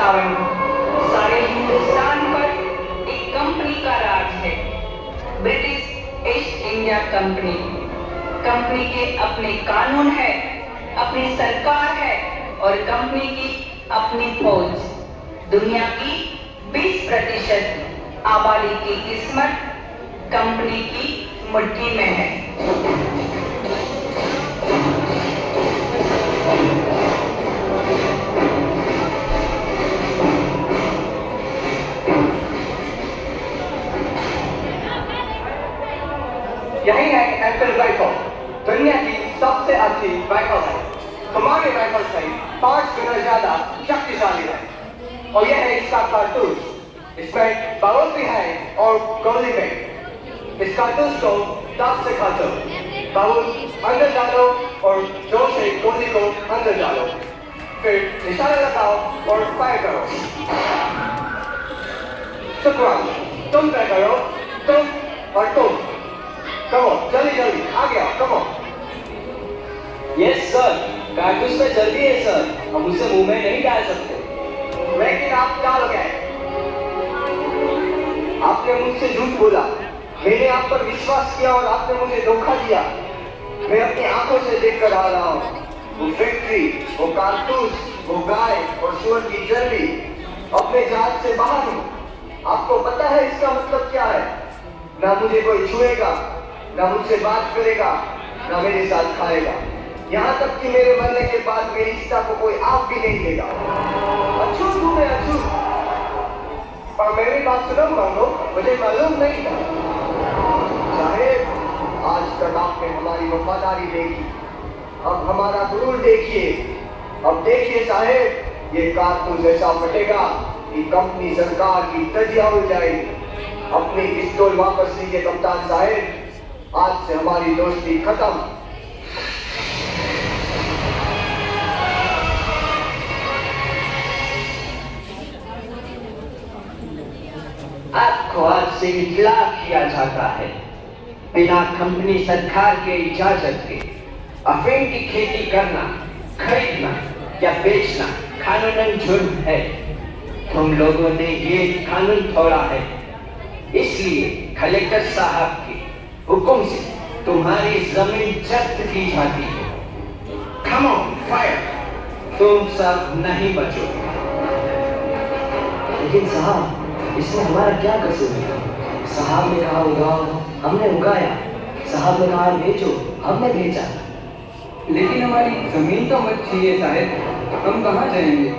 57 सारे हिंदुस्तान पर एक कंपनी का राज है, British east India company. Company के अपने कानून है, अपनी सरकार है और कंपनी की अपनी फौज। दुनिया की 20% आबादी की किस्मत कंपनी की मुट्ठी में है। यही है एंफील्ड राइफल, दुनिया की सबसे अच्छी राइफल है। हमारी राइफल से 5 गुना ज्यादा शक्तिशाली है और यह है इसका कारतूस। इसमें बारूद भी है और गोली में। इस कारतूस को 10 से काटो, बारूद अंदर डालो और जोर से गोली को अंदर डालो, फिर निशाना लगाओ और फायर करो। शुक्रान, तुम तय करो, तुम और तुम। कमो, जल्दी जल्दी आगे आओ, कमो। यस सर, कारतूस में जल्दी है सर, हम उसे मुंह में नहीं डाल सकते। लेकिन आप क्या लोग हैं? आपने मुझसे झूठ बोला, मैंने आप पर विश्वास किया और आपने मुझे धोखा दिया। मैं अपनी आंखों से देख कर आ रहा हूँ, वो फैक्ट्री, वो कारतूस, वो गाय और सुअर की चर्बी अपने जहाज से बाहर हूँ। आपको पता है इसका मतलब क्या है? ना मुझे कोई छुएगा, ना मुझसे बात करेगा, ना मेरे साथ खाएगा। यहाँ तक कि मेरे मरने के बाद मेरी चिता को कोई आग भी नहीं देगा। अछूत हूँ मैं, अछूत। और मेरी बात सुनो मानो, मुझे मालूम नहीं था। साहेब, आज तक आपने हमारी वफादारी देखी, अब हमारा गुरूर देखिए। अब देखिए साहेब, ये कारतूस ऐसा फटेगा कि कंपनी सरकार की तजिया हो जाएगी। अपनी पिस्तौल वापस लीजिए कप्तान साहेब, आज से हमारी दोस्ती खत्म। आपको आज से इतला किया जाता है, बिना कंपनी सरकार के इजाजत के अफीम की खेती करना, खरीदना या बेचना कानूनन जुर्म है। तुम लोगों ने ये कानून तोड़ा है, इसलिए कलेक्टर साहब के हुक्म से तुम्हारी जमीन जब्त की जाती है। Come on, fire! तुम सब नहीं बचोगे। लेकिन साहब, इसमें हमारा क्या कसूर है? साहब ने कहा उगाओ, हमने उगाया। साहब ने कहा बेचो, हमने बेचा। लेकिन हमारी जमीन तो मत छीनिए साहब, हम कहाँ जाएंगे?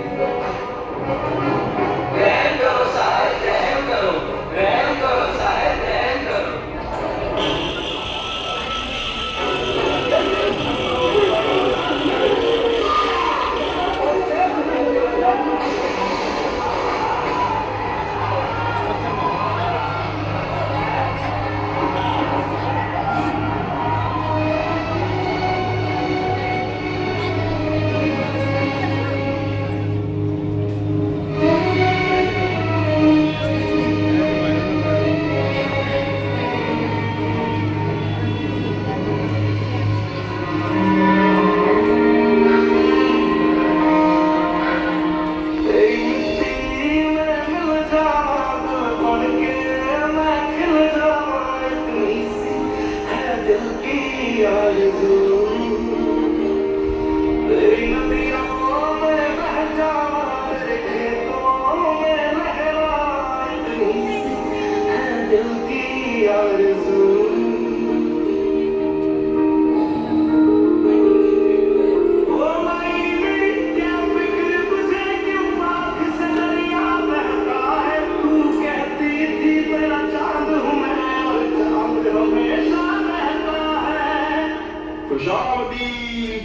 रहम करो साहब, रहम करो, रहम करो साहब, रहम करो।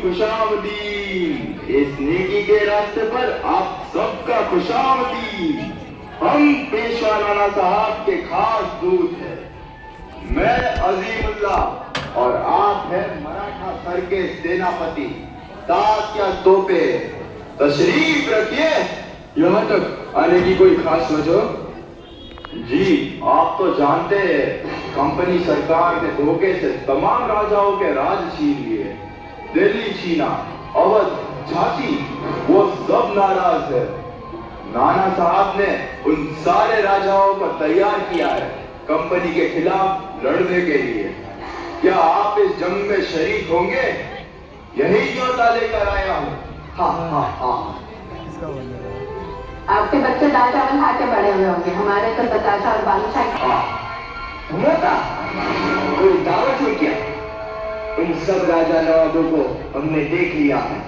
खुशामदीद, इस नेकी के रास्ते पर आप सबका खुशामदीद। हम पेशवा नाना साहब के खास दूत हैं। मैं अजीमुल्लाह और आप हैं मराठा सर के सेनापति तात्या तोपे। तशरीफ रखिए। यहाँ तक आने की कोई खास वजह? जी, आप तो जानते हैं, कंपनी सरकार ने धोखे से तमाम राजाओं के राज छीन लिए। दिल्ली छीना, अवध, झांसी, वो सब नाराज है। नाना साहब ने उन सारे राजाओं को तैयार किया है कंपनी के खिलाफ लड़ने के लिए। क्या आप इस जंग में शरीक होंगे? यही न्योता लेकर आया हूँ। हाँ हाँ हाँ। आपके बच्चे दाल चावल खा के बड़े हुए होंगे, हमारे तो बताशा और बालूशाही। न्योता? कोई दावत हो क्या? इन सब राजा नवाबों को हमने देख लिया है।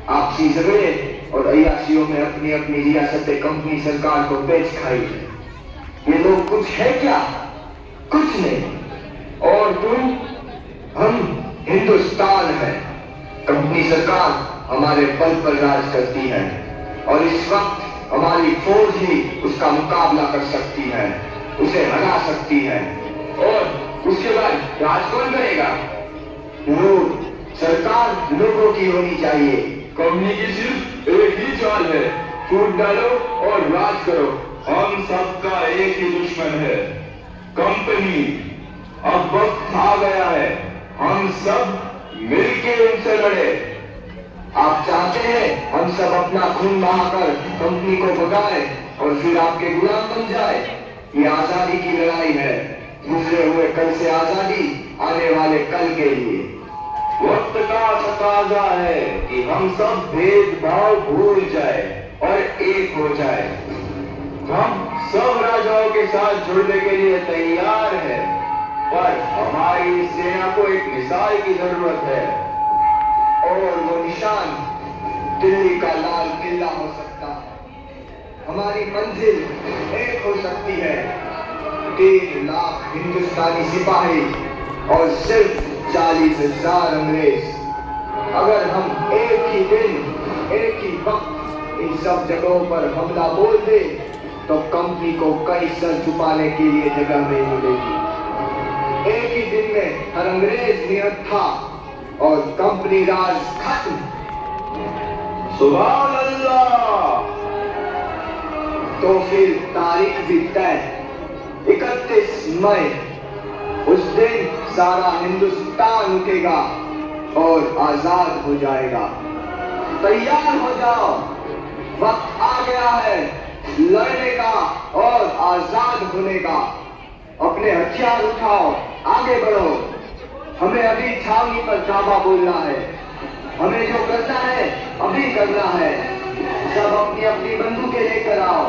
आपसी झगड़े और अय्याशियों में अपनी अपनी रियासतें कंपनी सरकार को बेच खाई है। ये लोग कुछ है क्या? कुछ नहीं। और तुम? हम हिंदुस्तान है। कंपनी सरकार हमारे बल पर राज करती है और इस वक्त हमारी फौज ही उसका मुकाबला कर सकती है, उसे हरा सकती है। और उसके बाद राज कौन करेगा? लोग। सरकार लोगों की होनी चाहिए। कंपनी की सिर्फ एक ही चाल है, फूट डालो और राज करो। हम सबका एक ही दुश्मन है, कंपनी। अब वक्त आ गया है, हम सब मिलकर उनसे लड़े। आप चाहते हैं हम सब अपना खून बहाकर कंपनी को भगाए और फिर आपके गुलाम बन जाए? ये आजादी की लड़ाई है, गुजरे हुए कल से आजादी, आने वाले कल के लिए। वक्त का तकाजा है कि हम सब भेदभाव भूल जाए और एक हो जाए। हम सब राजाओं के साथ जुड़ने के लिए तैयार हैं, पर हमारी सेना को एक मिसाल की जरूरत है। और वो निशान दिल्ली का लाल किला हो सकता है। हमारी मंजिल एक हो सकती है, 3 लाख हिंदुस्तानी सिपाही और सिर्फ 40,000 अंग्रेज। अगर हम एक ही दिन, एक ही वक्त इन सब जगहों पर हमला बोल दे तो कंपनी को कई सर छुपाने के लिए जगह नहीं मिलेगी। एक ही दिन में हर अंग्रेज निहत था और कंपनी राज खत्म। सुभान अल्लाह। तो फिर तारीख भी तय, 31 मई। उस दिन सारा हिंदुस्तान उठेगा और आजाद हो जाएगा। तैयार हो जाओ, वक्त आ गया है लड़ने का और आजाद होने का। अपने हथियार उठाओ, आगे बढ़ो। हमें अभी छावनी पर धावा बोलना है। हमें जो करना है अभी करना है। सब अपनी अपनी बंदूकें लेकर आओ।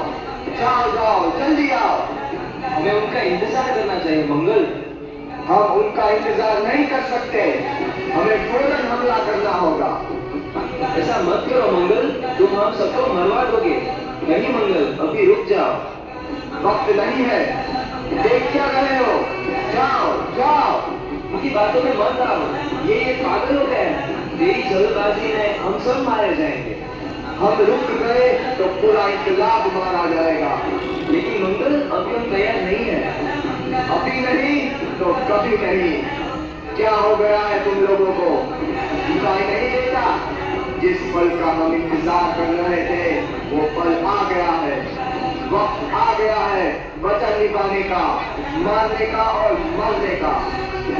जाओ जाओ, जल्दी आओ। हमें उनका इंतजार करना चाहिए मंगल। हम उनका इंतजार नहीं कर सकते, हमें फौरन हमला करना होगा। ऐसा मत करो मंगल, तुम हम सबको मरवा दोगे। नहीं मंगल, अभी रुक जाओ। वक्त नहीं है, देख क्या रहे हो? जाओ जाओ। उनकी बातों में मत आओ, ये पागल हो गए हैं। तेरी जल्दबाजी में हम सब मारे जाएंगे। हम रुक गए तो पूरा इनकलाब मारा जाएगा। लेकिन मंगल, अभी हम तैयार नहीं है। अभी नहीं तो कभी नहीं। क्या हो गया है तुम लोगों को? दिखाई नहीं देता? जिस पल का हम इंतजार कर रहे थे वो पल आ गया है। वक्त आ गया है वचन निभाने का, मारने का और मरने का।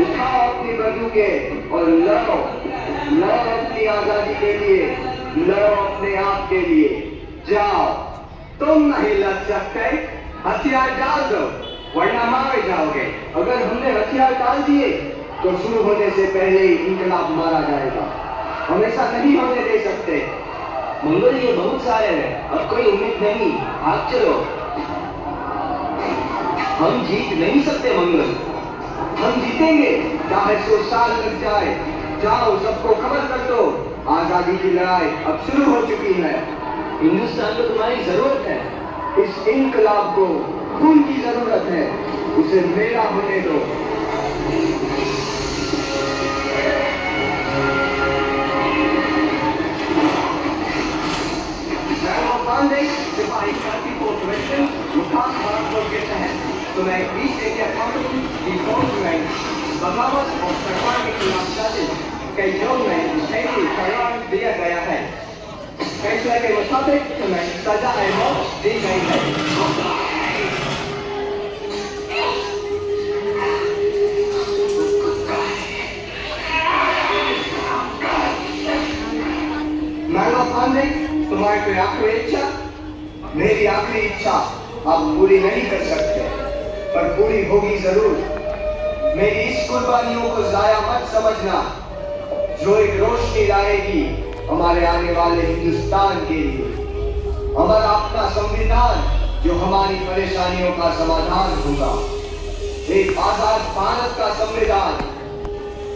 उठाओ अपनी बंदूकें और लड़ो। लड़ो अपनी आजादी के लिए, लड़ो अपने आप के लिए। जाओ। तुम नहीं लड़ सकते, हथियार डाल दो वरना मारे जाओगे। अगर हमने हथियार डाल दिए तो शुरू होने से पहले ही इनकलाब मारा जाएगा। हम ऐसा नहीं होने दे सकते। मंगल, ये बहुत सारे हैं, अब कोई उम्मीद नहीं। भाग चलो, हम जीत नहीं सकते मंगल। हम जीतेंगे, चाहे 100 साल लग जाए। जाओ, सबको खबर कर दो, आजादी की लड़ाई अब शुरू हो चुकी है। हिंदुस्तान को तुम्हारी जरूरत है। इस इनकलाब को खून की जरूरत है, उसे मेरा होने दो। सिपाही क्रांति को मुखास भारतवर्ष के तहत तुम्हें 20 एरिया काउंसिल की फौज में बगावत और सरकार के खिलाफ साजिश के योग में शहीदी करार दिया गया है। फैसले के मुताबिक तुम्हें सजा मौत दी गई है। तुम्हारी कोई आखिरी इच्छा? मेरी आखिरी इच्छा आप पूरी नहीं कर सकते, पर पूरी होगी जरूर। मेरी इस कुर्बानियों को जाया मत समझना, जो एक रोशनी लाएगी हमारे आने वाले हिंदुस्तान के लिए। हमारा अपना संविधान जो हमारी परेशानियों का समाधान होगा, एक आजाद भारत का संविधान।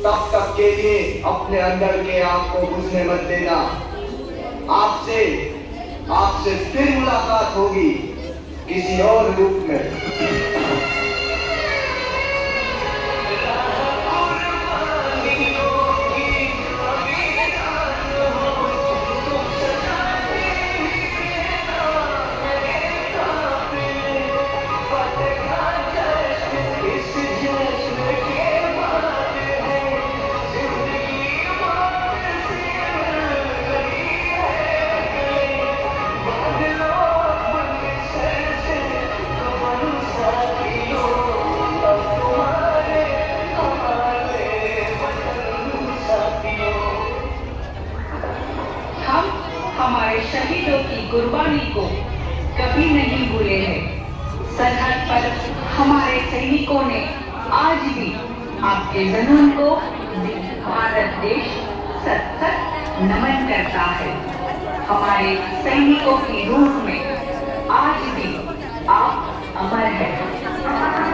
तब तक के लिए अपने अंदर के आग को बुझने मत देना। आपसे फिर मुलाकात होगी किसी और रूप में। हम हमारे शहीदों की कुर्बानी को कभी नहीं भूले हैं। सरहद पर हमारे सैनिकों ने आज भी आपके जुनून को भारत देश सत सत नमन करता है। हमारे सैनिकों की रूह में आज भी आप अमर हैं।